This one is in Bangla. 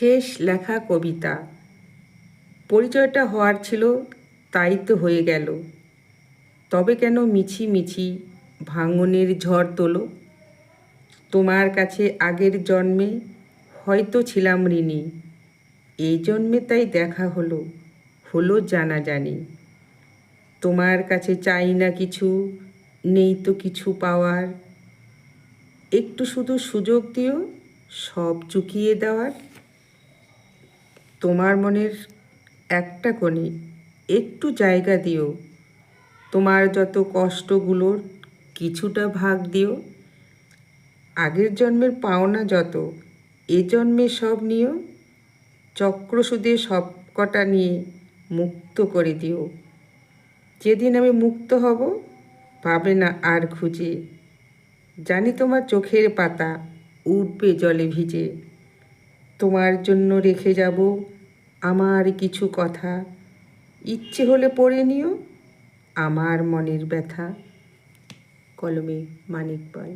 শেষ লেখা কবিতা। পরিচয়টা হওয়ার ছিল, তাই তো হয়ে গেল। তবে কেন মিছি মিছি ভাঙনের ঝড় তোলো? তোমার কাছে আগের জন্মে হয়তো ছিলাম ঋণী। এই জন্মে তাই দেখা হলো, হলো জানাজানি। তোমার কাছে চাই না কিছু, নেই তো কিছু পাওয়ার। একটু শুধু সুযোগ দিও সব চুকিয়ে দেওয়ার। তোমার মনের একটা কোণে একটু জায়গা দিও। তোমার যত কষ্টগুলোর কিছুটা ভাগ দিও। আগের জন্মের পাওনা যত এ জন্মে সব নিও। চক্রসুদে সব কটা নিয়ে মুক্ত করে দিও। যেদিন আমি মুক্ত হব পাবে না আর খুঁজে। জানি তোমার চোখের পাতা উঠবে জলে ভিজে। তোমার জন্য রেখে যাব আমার কিছু কথা। ইচ্ছে হলে পড়ে নিও আমার মনের ব্যথা। কলমে মানিক পাল।